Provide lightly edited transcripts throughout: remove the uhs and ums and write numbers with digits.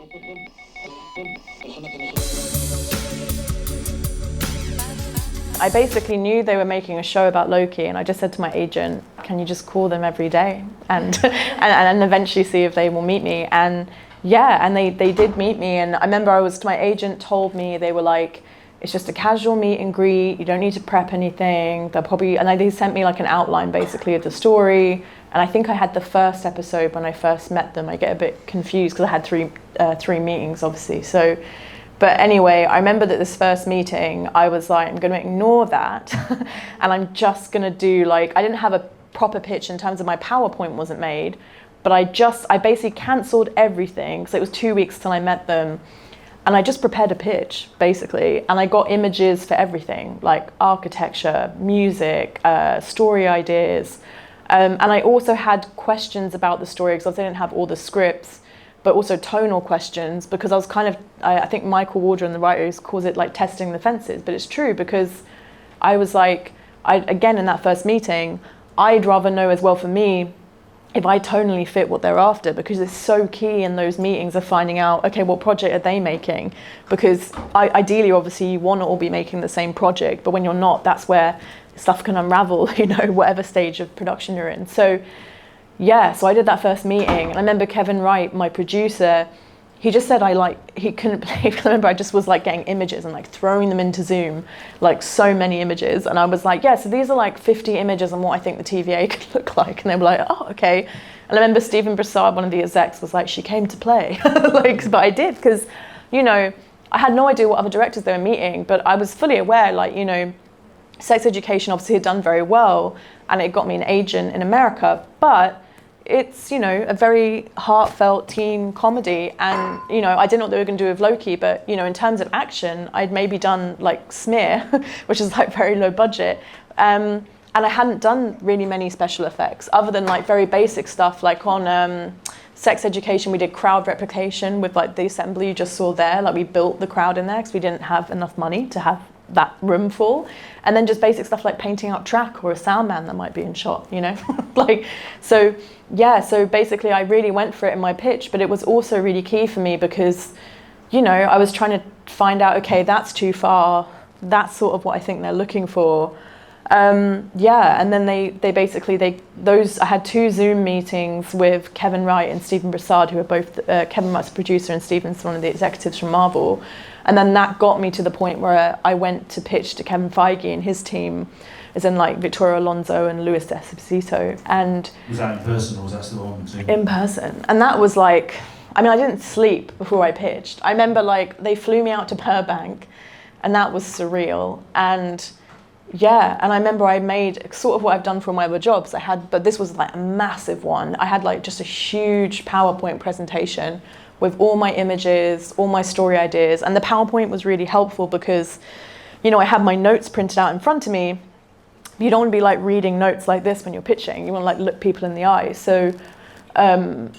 I basically knew they were making a show about Loki, and I just said to my agent, can you just call them every day and and eventually see if they will meet me? And yeah, and they did meet me. And I remember my agent told me, they were like, it's just a casual meet and greet, you don't need to prep anything. They sent me like an outline basically of the story. And I think I had the first episode when I first met them. I get a bit confused because I had three meetings obviously. But anyway, I remember that this first meeting, I was like, I'm going to ignore that and I'm just going to do I didn't have a proper pitch in terms of my PowerPoint wasn't made, but I basically cancelled everything. So it was 2 weeks till I met them, and I just prepared a pitch basically. And I got images for everything, like architecture, music, story ideas. And I also had questions about the story because I didn't have all the scripts, but also tonal questions, because I was I think Michael Waldron, the writer, calls it like testing the fences, but it's true, because I was like, again, in that first meeting, I'd rather know as well for me if I tonally fit what they're after, because it's so key in those meetings of finding out, okay, what project are they making? Because ideally, obviously, you want to all be making the same project, but when you're not, that's where stuff can unravel, whatever stage of production you're in. So yeah, so I did that first meeting, and I remember Kevin Wright, my producer, he just said he couldn't believe, I remember I just was like getting images and like throwing them into Zoom, like so many images. And I was like, yeah, so these are like 50 images on what I think the TVA could look like. And they were like, oh, okay. And I remember Stephen Broussard, one of the execs, was like, she came to play. But I did, because, I had no idea what other directors they were meeting, but I was fully aware, Sex Education obviously had done very well, and it got me an agent in America, but it's, a very heartfelt teen comedy. And, I didn't know what they were going to do with Loki, but, in terms of action, I'd maybe done like Smear, which is like very low budget. And I hadn't done really many special effects other than like very basic stuff. Like on Sex Education, we did crowd replication with like the assembly you just saw there. Like we built the crowd in there because we didn't have enough money to have that room full. And then just basic stuff like painting up track or a sound man that might be in shot, So basically I really went for it in my pitch, but it was also really key for me because, I was trying to find out, okay, that's too far. That's sort of what I think they're looking for. And then I had 2 Zoom meetings with Kevin Wright and Stephen Broussard, who are both, Kevin Wright's the producer and Stephen's one of the executives from Marvel. And then that got me to the point where I went to pitch to Kevin Feige and his team, as in like Victoria Alonso and Luis D'Esposito. And was that in person or was that still on Zoom? In person. And that was like, I didn't sleep before I pitched. I remember they flew me out to Burbank, and that was surreal. And and I remember I made sort of what I've done for my other jobs. But this was like a massive one. I had like just a huge PowerPoint presentation with all my images, all my story ideas. And the PowerPoint was really helpful because, I had my notes printed out in front of me. You don't want to be like reading notes like this when you're pitching. You want to like look people in the eye. So, so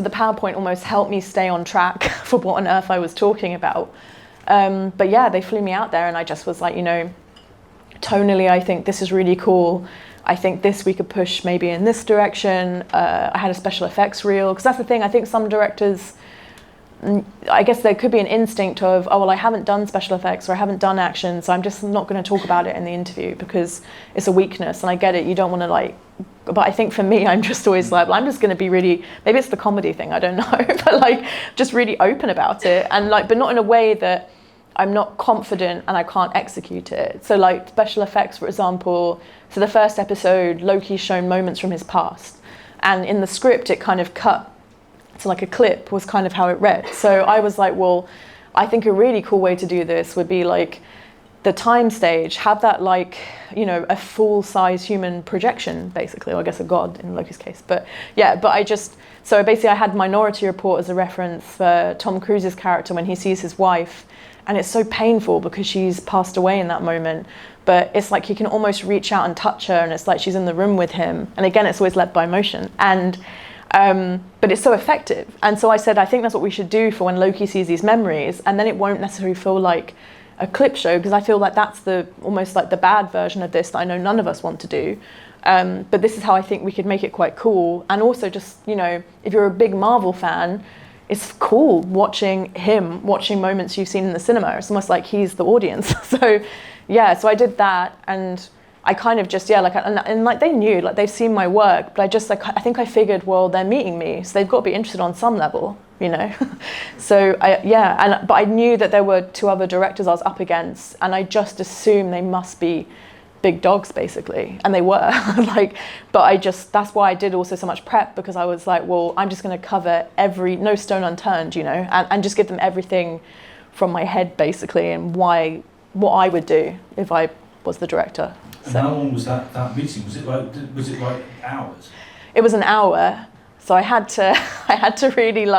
the PowerPoint almost helped me stay on track for what on earth I was talking about. But yeah, they flew me out there and I just was like, tonally, I think this is really cool. I think this we could push maybe in this direction. I had a special effects reel, because that's the thing. I think some directors, I guess there could be an instinct of, oh, well, I haven't done special effects or I haven't done action, so I'm just not going to talk about it in the interview because it's a weakness. And I get it, you don't want to but I think for me, I'm just always like, well, I'm just going to be really, maybe it's the comedy thing, I don't know, but just really open about it. And but not in a way that I'm not confident and I can't execute it. So special effects, for example, so the first episode, Loki's shown moments from his past. And in the script, it kind of cut to a clip was kind of how it read. So I was like, well, I think a really cool way to do this would be the time stage, have that a full-size human projection, basically, or I guess a god in Loki's case. But so basically I had Minority Report as a reference for Tom Cruise's character when he sees his wife. And it's so painful because she's passed away in that moment. But it's like he can almost reach out and touch her, and it's like she's in the room with him. And again, it's always led by motion. And but it's so effective. And so I said, I think that's what we should do for when Loki sees these memories, and then it won't necessarily feel like a clip show, because I feel like that's almost like the bad version of this that I know none of us want to do. But this is how I think we could make it quite cool. And also just, if you're a big Marvel fan, it's cool watching moments you've seen in the cinema. It's almost like he's the audience. So yeah, so I did that, and I kind of just, and like they knew, like they've seen my work, but I think I figured, well, they're meeting me, so they've got to be interested on some level, you know. So but I knew that there were 2 other directors I was up against, and I just assumed they must be big dogs basically, and they were. That's why I did also so much prep, because I was like, well, I'm just going to cover no stone unturned, you know, and just give them everything from my head basically, and what I would do if I was the director. And how long was that meeting? Was it like hours? It was an hour. So I had to really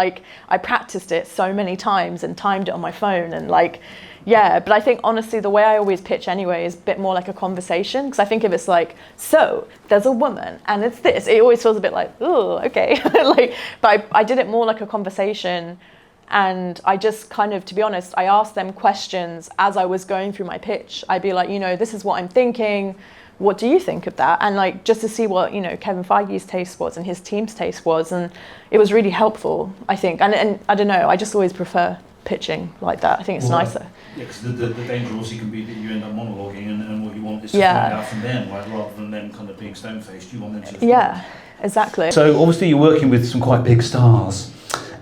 I practiced it so many times and timed it on my phone, and but I think honestly the way I always pitch anyway is a bit more like a conversation, because I think if it's like, so there's a woman and it's this, it always feels a bit like, oh, okay. But I did it more like a conversation, and I just kind of, to be honest, I asked them questions as I was going through my pitch. I'd be like, you know, this is what I'm thinking. What do you think of that? And just to see what, you know, Kevin Feige's taste was and his team's taste was. And it was really helpful, I think. And I don't know, I just always prefer pitching like that. I think it's nicer. Yeah, because the danger also can be that you end up monologuing, and what you want is to find out from them, rather than them kind of being stone-faced. You want them to... Yeah, exactly. So obviously you're working with some quite big stars.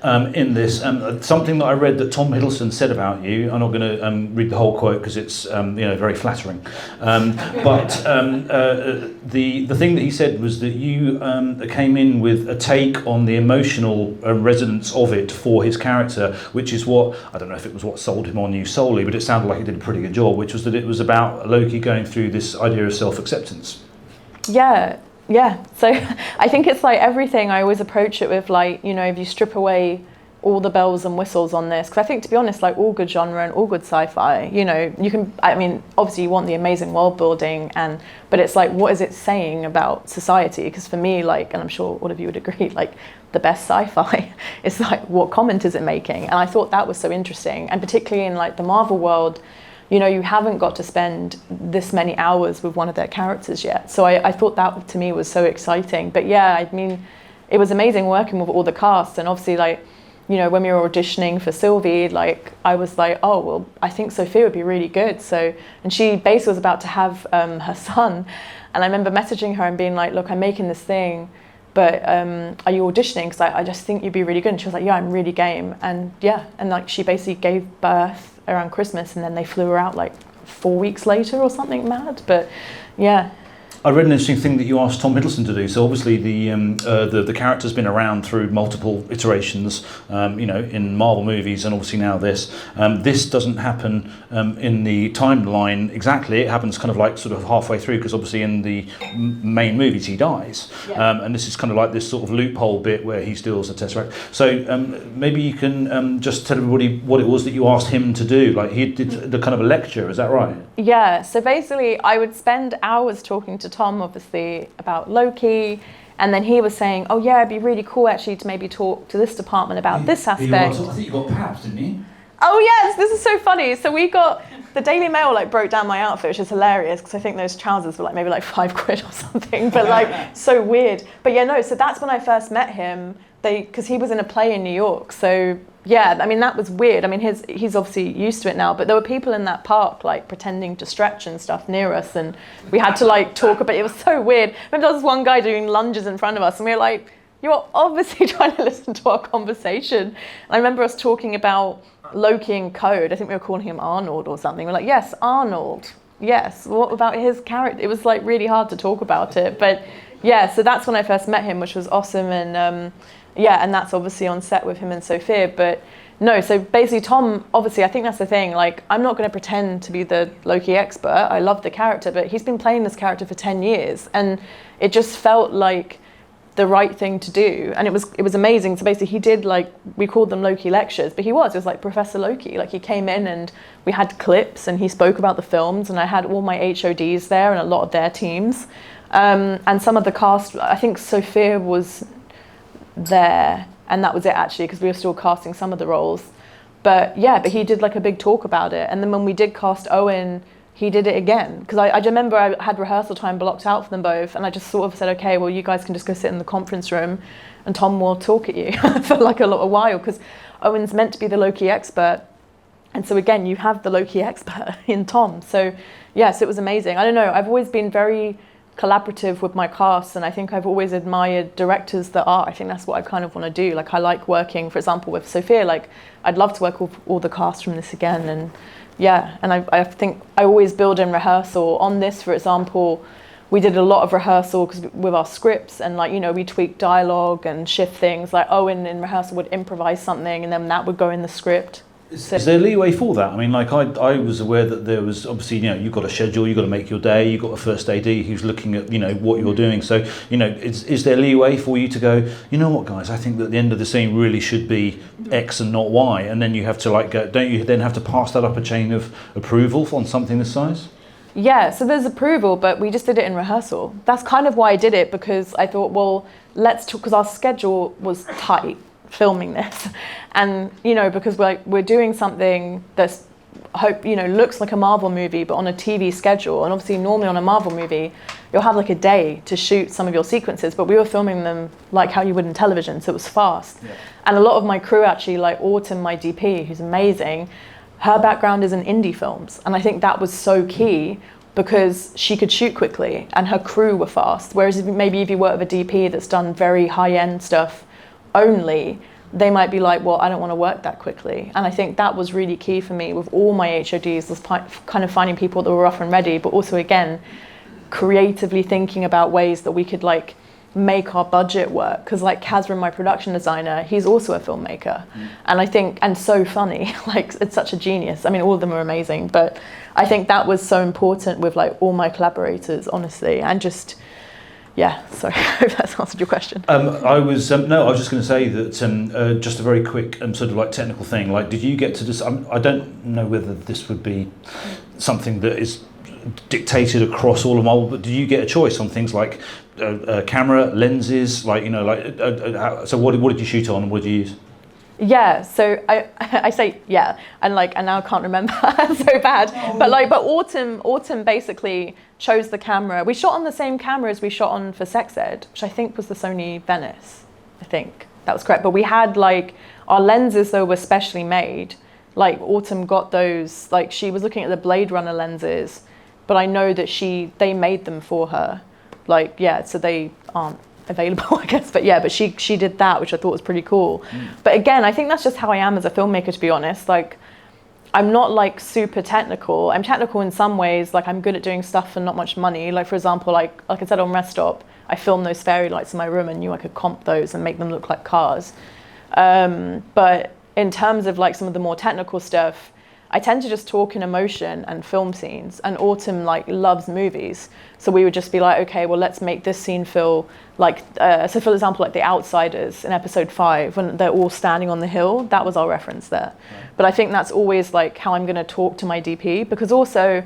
In this, something that I read that Tom Hiddleston said about you. I'm not going to read the whole quote because it's very flattering. But the thing that he said was that you came in with a take on the emotional resonance of it for his character, which is what, I don't know if it was what sold him on you solely, but it sounded like he did a pretty good job, which was that it was about Loki going through this idea of self-acceptance. Yeah, so I think it's like everything, I always approach it with if you strip away all the bells and whistles on this, because I think, to be honest, all good genre and all good sci-fi, you can, obviously you want the amazing world building, but it's what is it saying about society? Because for me, and I'm sure all of you would agree, the best sci-fi is what comment is it making? And I thought that was so interesting, and particularly in the Marvel world, you haven't got to spend this many hours with one of their characters yet. So I thought that to me was so exciting. But yeah, it was amazing working with all the cast. And obviously when we were auditioning for Sylvie, I was like, oh, well, I think Sophia would be really good. So, and she basically was about to have her son. And I remember messaging her and being like, look, I'm making this thing, but are you auditioning? Because I just think you'd be really good. And she was like, yeah, I'm really game. And yeah, and she basically gave birth around Christmas, and then they flew her out 4 weeks later or something mad. But yeah. I read an interesting thing that you asked Tom Hiddleston to do. So obviously the character's been around through multiple iterations, in Marvel movies, and obviously now this. This doesn't happen in the timeline exactly. It happens kind of sort of halfway through, because obviously in the main movies he dies, and this is kind of this sort of loophole bit where he steals the Tesseract. So maybe you can just tell everybody what it was that you asked him to do. He did the kind of a lecture, is that right? Yeah. So basically, I would spend hours talking to Tom, obviously, about Loki, and then he was saying, oh yeah, it'd be really cool actually to maybe talk to this department about this aspect. I think you got papped, didn't you? Oh yes, this is so funny. So we got, the Daily Mail broke down my outfit, which is hilarious, because I think those trousers were maybe £5 or something, but so weird. But yeah, no, so that's when I first met him, because he was in a play in New York. So yeah, that was weird. He's obviously used to it now, but there were people in that park pretending to stretch and stuff near us, and we had to talk about it. It was so weird. I remember there was one guy doing lunges in front of us, and we were like, you're obviously trying to listen to our conversation. And I remember us talking about Loki in code. I think we were calling him Arnold or something. We're like, yes, Arnold. Yes. What about his character? It was really hard to talk about it. But yeah, so that's when I first met him, which was awesome. And and that's obviously on set with him and Sophia. But no, so basically Tom, obviously, I think that's the thing. I'm not going to pretend to be the Loki expert. I love the character, but he's been playing this character for 10 years. And it just felt like the right thing to do. And it was amazing. So basically he did we called them Loki lectures, but it was Professor Loki. He came in and we had clips and he spoke about the films, and I had all my HODs there and a lot of their teams. And some of the cast, I think Sophia was there, and that was it actually, because we were still casting some of the roles. But yeah, but he did a big talk about it. And then when we did cast Owen he did it again. Because I remember I had rehearsal time blocked out for them both, and I just sort of said, okay, well, you guys can just go sit in the conference room and Tom will talk at you for like a little while, because Owen's meant to be the Loki expert. And so again, you have the Loki expert in Tom. So yes, it was amazing. I don't know, I've always been very collaborative with my cast, and I think I've always admired directors that are. I think that's what I kind of want to do. Like, I like working, for example, with Sophia. Like, I'd love to work with all the cast from this again. And yeah, and I think I always build in rehearsal. On this, for example, we did a lot of rehearsal with our scripts, and like, you know, we tweaked dialogue and shift things. Like, Owen in rehearsal would improvise something and then that would go in the script. Is there leeway for that? I mean, like, I was aware that there was, obviously, you know, you've got a schedule, you've got to make your day, you've got a first AD who's looking at, you know, what you're doing. So, you know, is there leeway for you to go, you know what, guys, I think that the end of the scene really should be X and not Y, and then you have to like go, don't you then have to pass that up a chain of approval on something this size? Yeah, so there's approval, but we just did it in rehearsal. That's kind of why I did it, because I thought, well, because our schedule was tight filming this, and you know, because we're doing something that's looks like a Marvel movie but on a TV schedule, and obviously normally on a Marvel movie you'll have like a day to shoot some of your sequences, but we were filming them like how you would in television, so it was fast. Yeah. And a lot of my crew actually, like Autumn, my DP, who's amazing, her background is in indie films, and I think that was so key because she could shoot quickly and her crew were fast, whereas maybe if you work with a DP that's done very high-end stuff only, they might be like, well, I don't want to work that quickly. And I think that was really key for me with all my HODs, was kind of finding people that were rough and ready, but also again creatively thinking about ways that we could like make our budget work, because like Kazran, my production designer, he's also a filmmaker. And I think, and so funny, like it's such a genius. I mean, all of them are amazing, but I think that was so important with like all my collaborators, honestly, and just, yeah, sorry, I hope that's answered your question. I was just going to say that just a very quick sort of like technical thing. Like, did you get to this? I don't know whether this would be something that is dictated across all of Marvel, but do you get a choice on things like camera, lenses, like, you know, like so what did you shoot on and what did you use? Yeah, so I say yeah, and now I can't remember. So bad. But Autumn basically chose the camera. We shot on the same camera as we shot on for Sex Ed, which I think was the Sony Venice. I think that was correct. But we had like our lenses though were specially made. Like Autumn got those, like she was looking at the Blade Runner lenses, but I know that they made them for her. Like, yeah, so they aren't available, I guess, but yeah, but she did that, which I thought was pretty cool. But again, I think that's just how I am as a filmmaker, to be honest. Like, I'm not like super technical. I'm technical in some ways, like I'm good at doing stuff for not much money. Like, for example, like I said on Rest Stop, I filmed those fairy lights in my room and knew I could comp those and make them look like cars. But in terms of like some of the more technical stuff, I tend to just talk in emotion and film scenes, and Autumn like loves movies. So we would just be like, okay, well, let's make this scene feel like, so for example, like The Outsiders in episode 5, when they're all standing on the hill, that was our reference there. Right. But I think that's always like how I'm gonna talk to my DP, because also,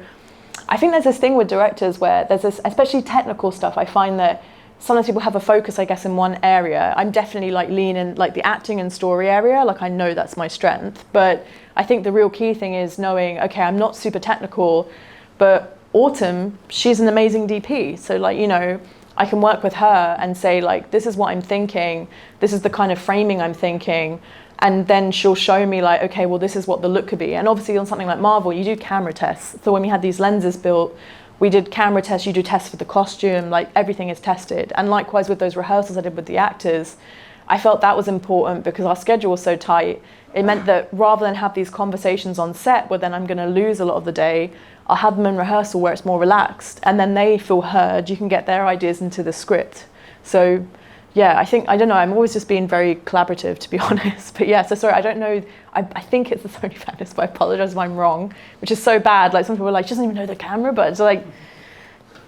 I think there's this thing with directors where there's this, especially technical stuff, I find that sometimes people have a focus, I guess, in one area. I'm definitely like lean in like the acting and story area, like I know that's my strength, but I think the real key thing is knowing, okay, I'm not super technical, but Autumn, she's an amazing DP. So like, you know, I can work with her and say like, this is what I'm thinking, this is the kind of framing I'm thinking, and then she'll show me like, okay, well, this is what the look could be. And obviously on something like Marvel, you do camera tests. So when we had these lenses built, we did camera tests, you do tests for the costume, like everything is tested. And likewise with those rehearsals I did with the actors, I felt that was important because our schedule was so tight. It meant that rather than have these conversations on set where then I'm gonna lose a lot of the day, I'll have them in rehearsal where it's more relaxed, and then they feel heard, you can get their ideas into the script. So yeah, I don't know, I'm always just being very collaborative, to be honest. But yeah, so sorry, I don't know, I think it's the Sony Venice, but I apologize if I'm wrong, which is so bad. Like some people are like, she doesn't even know the camera, but it's like,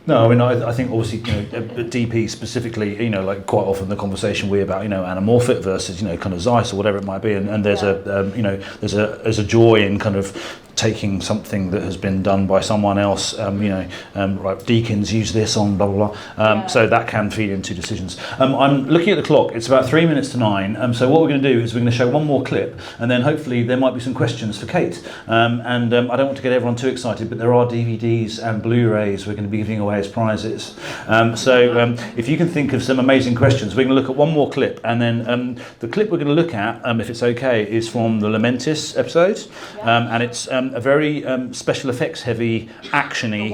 no, I mean, I think obviously, you know, DP specifically, you know, like quite often the conversation we're about, you know, anamorphic versus, you know, kind of Zeiss or whatever it might be, and there's a, you know, there's a joy in kind of taking something that has been done by someone else, like deacons use this on blah blah blah. So that can feed into decisions. I'm looking at the clock. It's about 3 minutes to 9. So what we're going to do is we're going to show one more clip, and then hopefully there might be some questions for Kate. I don't want to get everyone too excited, but there are DVDs and Blu-rays we're going to be giving away as prizes. If you can think of some amazing questions, we're going to look at one more clip, and then the clip we're going to look at, if it's okay, is from the Lamentis episode, and it's a very special effects heavy, actiony.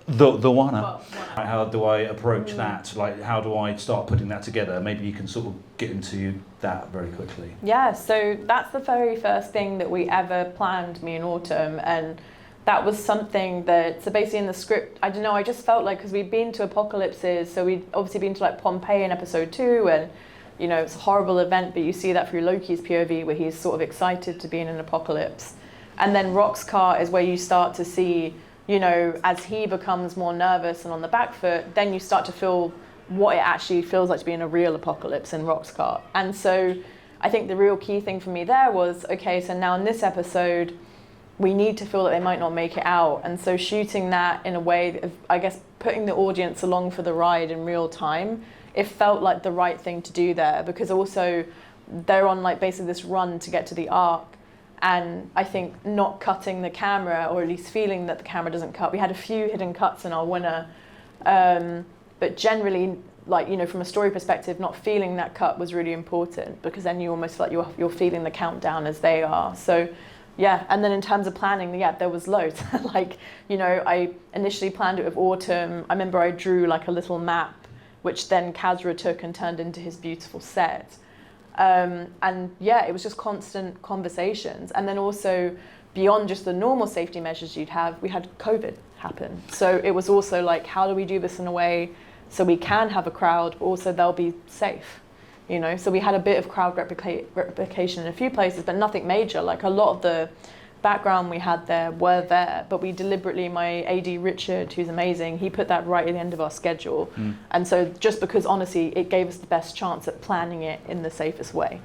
The one. How do I approach that? Like, how do I start putting that together? Maybe you can sort of get into that very quickly. Yeah, so that's the very first thing that we ever planned, me and Autumn, and that was something that, so basically in the script, I don't know, I just felt like, because we'd been to apocalypses, so we'd obviously been to like Pompeii in episode 2, and you know, it's a horrible event, but you see that through Loki's POV, where he's sort of excited to be in an apocalypse. And then Roxcar is where you start to see, you know, as he becomes more nervous and on the back foot, then you start to feel what it actually feels like to be in a real apocalypse in Roxcar. And so I think the real key thing for me there was, okay, so now in this episode, we need to feel that they might not make it out. And so shooting that in a way of, I guess, putting the audience along for the ride in real time, it felt like the right thing to do there, because also they're on like basically this run to get to the Ark. And I think not cutting the camera, or at least feeling that the camera doesn't cut. We had a few hidden cuts in our winner, but generally, like, you know, from a story perspective, not feeling that cut was really important, because then you almost feel like you're feeling the countdown as they are. So yeah, and then in terms of planning, yeah, there was loads. Like, you know, I initially planned it with Autumn. I remember I drew like a little map, which then Kazra took and turned into his beautiful set. And yeah, it was just constant conversations. And then also beyond just the normal safety measures you'd have, we had COVID happen. So it was also like, how do we do this in a way so we can have a crowd, but also they'll be safe, you know? So we had a bit of crowd replication in a few places, but nothing major. Like a lot of the background we had there were there, but we deliberately, my AD Richard, who's amazing, he put that right at the end of our schedule. And so just because honestly it gave us the best chance at planning it in the safest way.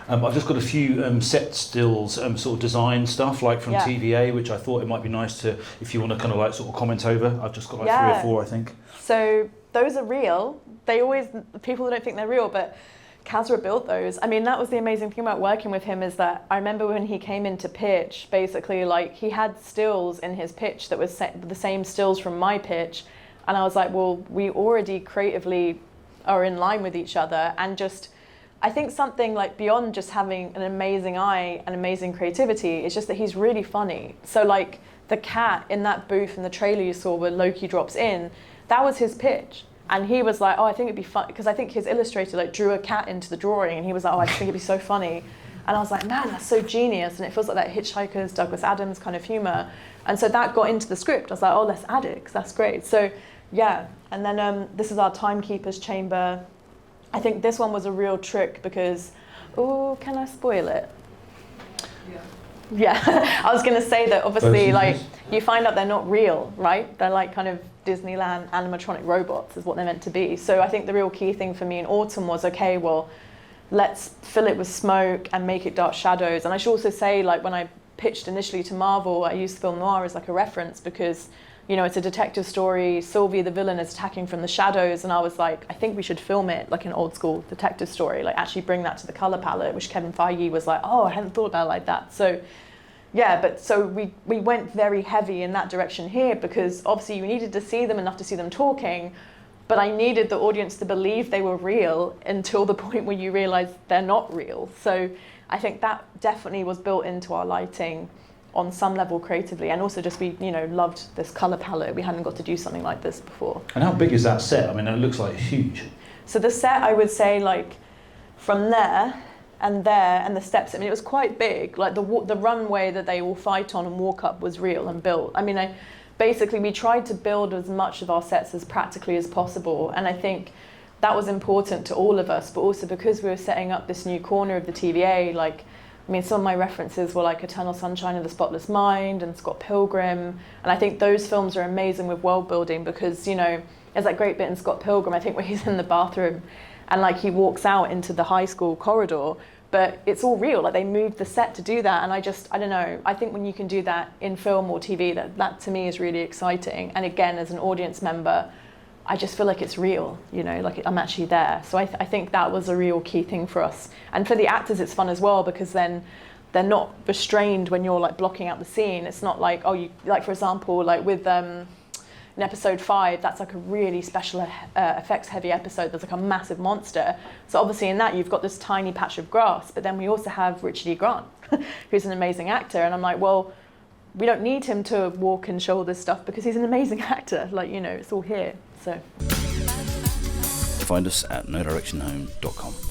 I've just got a few set stills, sort of design stuff, like from TVA, which I thought it might be nice to, if you want to kind of like sort of comment over. I've just got like 3 or 4, I think. So those are real. People don't think they're real, but Kazra built those. I mean, that was the amazing thing about working with him, is that I remember when he came in to pitch, basically, like, he had stills in his pitch that was the same stills from my pitch. And I was like, well, we already creatively are in line with each other. And just, I think something like beyond just having an amazing eye and amazing creativity, it's just that he's really funny. So like the cat in that booth in the trailer you saw where Loki drops in, that was his pitch. And he was like, oh, I think it'd be fun, because I think his illustrator like drew a cat into the drawing, and he was like, oh, I think it'd be so funny. And I was like, man, that's so genius. And it feels like that Hitchhiker's Douglas Adams kind of humor. And so that got into the script. I was like, oh, let's add it, because that's great. So yeah, and then this is our timekeeper's chamber. I think this one was a real trick because, oh, can I spoil it? Yeah, I was going to say that obviously, like, you find out they're not real, right? They're like kind of Disneyland animatronic robots is what they're meant to be. So I think the real key thing for me in Autumn was, okay, well, let's fill it with smoke and make it dark shadows. And I should also say, like, when I pitched initially to Marvel, I used film noir as like a reference because, you know, it's a detective story. Sylvie, the villain, is attacking from the shadows. And I was like, I think we should film it like an old school detective story, like actually bring that to the color palette, which Kevin Feige was like, oh, I hadn't thought about it like that. So yeah, but so we went very heavy in that direction here because obviously you needed to see them enough to see them talking, but I needed the audience to believe they were real until the point where you realize they're not real. So I think that definitely was built into our lighting on some level creatively, and also just we, you know, loved this color palette. We hadn't got to do something like this before. And how big is that set? I mean, it looks like huge. So the set, I would say, like from there and the steps, I mean, it was quite big. Like the runway that they all fight on and walk up was real and built. I mean, basically we tried to build as much of our sets as practically as possible, and I think that was important to all of us, but also because we were setting up this new corner of the TVA, like, I mean, some of my references were like Eternal Sunshine of the Spotless Mind and Scott Pilgrim, and I think those films are amazing with world building because, you know, there's that great bit in Scott Pilgrim, I think, where he's in the bathroom and like he walks out into the high school corridor, but it's all real. Like, they moved the set to do that, and I don't know. I think when you can do that in film or TV, that to me is really exciting. And again, as an audience member, I just feel like it's real, you know, like I'm actually there. So I think that was a real key thing for us. And for the actors, it's fun as well, because then they're not restrained when you're like blocking out the scene. It's not like, oh, you, like for example, like with in episode 5, that's like a really special effects heavy episode. There's like a massive monster. So obviously in that you've got this tiny patch of grass, but then we also have Richard E. Grant, who's an amazing actor. And I'm like, well, we don't need him to walk and show all this stuff because he's an amazing actor. Like, you know, it's all here. So find us at NoDirectionHome.com.